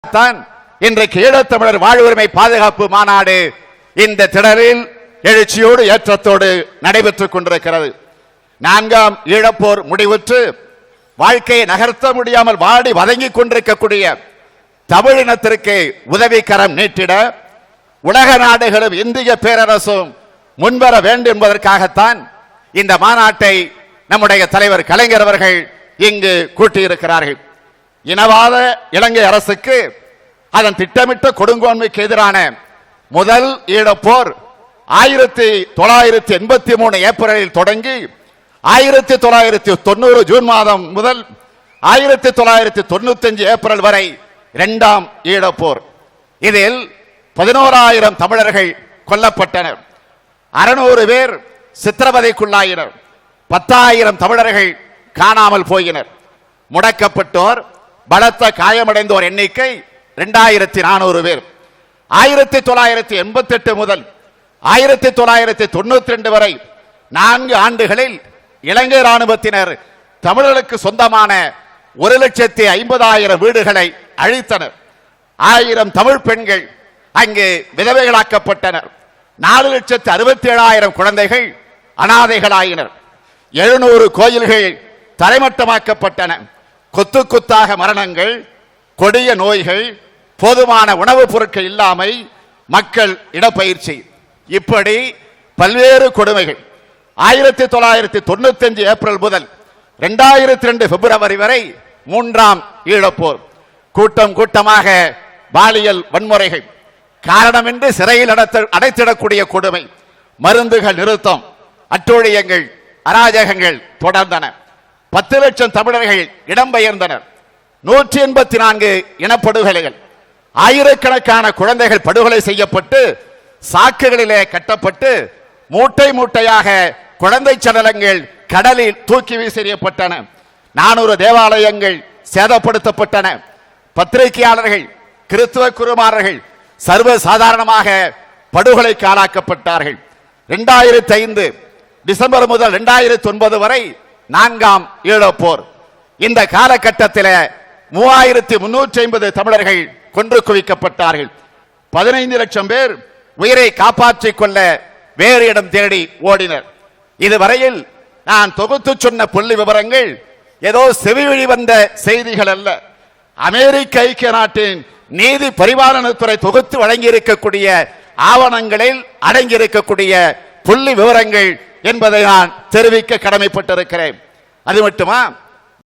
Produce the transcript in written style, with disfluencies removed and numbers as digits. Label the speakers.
Speaker 1: தான் இன்றைக்கு ஈழத்தமிழர் வாழ்வுரிமை பாதுகாப்பு மாநாடு இந்த திடலில் எழுச்சியோடு ஏற்றத்தோடு நடைபெற்றுக் கொண்டிருக்கிறது. 4ஆம் ஈழப்போர் முடிவுற்று வாழ்க்கையை நகர்த்த முடியாமல் வாடி வதங்கிக் கொண்டிருக்கக்கூடிய தமிழினத்திற்கு உதவிக்கரம் நீட்டிட உலக நாடுகளும் இந்திய பேரரசும் முன்வர வேண்டும் என்பதற்காகத்தான் இந்த மாநாட்டை நம்முடைய தலைவர் கலைஞர் அவர்கள் இங்கு கூட்டியிருக்கிறார்கள். இனவாத இலங்கை அரசுக்கு அதன் திட்டமிட்ட கொடுங்கோன்மைக்கு எதிரான முதல் ஈழப்போர் 1983 ஏப்ரலில் தொடங்கி 1990 ஜூன் மாதம் முதல் 1995 ஏப்ரல் வரை 2ஆம் ஈழப்போர். இதில் 11,000 தமிழர்கள் கொல்லப்பட்டனர். 600 பேர் சித்திரவதைக்குள்ளாயினர். 10,000 தமிழர்கள் காணாமல் போயினர். முடக்கப்பட்டோர் பலத்த காயமடைந்தோர் எண்ணிக்கை 2,400 பேர். 1988 முதல் 1992 வரை 4 ஆண்டுகளில் இலங்கை ராணுவத்தினர் தமிழர்களுக்கு சொந்தமான 1,50,000 வீடுகளை அழித்தனர். 1000 தமிழ் பெண்கள் அங்கு விதவைகளாக்கப்பட்டனர். 4,67,000 குழந்தைகள் அனாதைகளாயினர். 700 கோயில்கள் தரைமட்டமாக்கப்பட்டன. கொத்து கொத்தாக மரணங்கள், கொடிய நோய்கள், போதுமான உணவுப் பொருட்கள் இல்லாமை, மக்கள் இடப்பயிற்சி, இப்படி பல்வேறு கொடுமைகள். 1995 ஏப்ரல் முதல் 2002 பிப்ரவரி வரை 3ஆம் ஈழப்போர். கூட்டம் கூட்டமாக பாலியல் வன்முறைகள், காரணமின்றி சிறையில் அடைத்திடக்கூடிய கொடுமை, மருந்துகள் நிறுத்தம், அட்டூழியங்கள், அராஜகங்கள் தொடர்ந்தன. 10 லட்சம் தமிழர்கள் இடம்பெயர்ந்தனர். 184 இனப்படுகொலைகள், ஆயிரக்கணக்கான குழந்தைகள் படுகொலை செய்யப்பட்டு சாக்குகளிலே கட்டப்பட்டு மூட்டை மூட்டையாக குழந்தை சடலங்கள் கடலில் தூக்கி வீசெறியப்பட்டன. 400 தேவாலயங்கள் சேதப்படுத்தப்பட்டன. பத்திரிகையாளர்கள், கிறிஸ்துவ குருமார்கள் சர்வ சாதாரணமாக படுகொலைக்கு ஆளாக்கப்பட்டார்கள். 2005 டிசம்பர் முதல் 2009 வரை 4ஆம் ஈழப்போர். இந்த காலகட்டத்தில் 3,350 தமிழர்கள் கொன்று குவிக்கப்பட்டார்கள். 15 லட்சம் பேர் உயிரை காப்பாற்றிக் கொள்ள வேறு இடம் தேடி ஓடினர். இதுவரையில் நான் தொகுத்து சொன்ன புள்ளி விவரங்கள் ஏதோ செவிவழி வந்த செய்திகள் அல்ல. அமெரிக்க ஐக்கிய நாட்டின் நீதி பரிபாலனத்துறை தொகுத்து வழங்கியிருக்கக்கூடிய ஆவணங்களில் அடங்கியிருக்கக்கூடிய புள்ளி விவரங்கள் என்பதை நான் தெரிவிக்க கடமைப்பட்டிருக்கிறேன். அது மட்டுமா,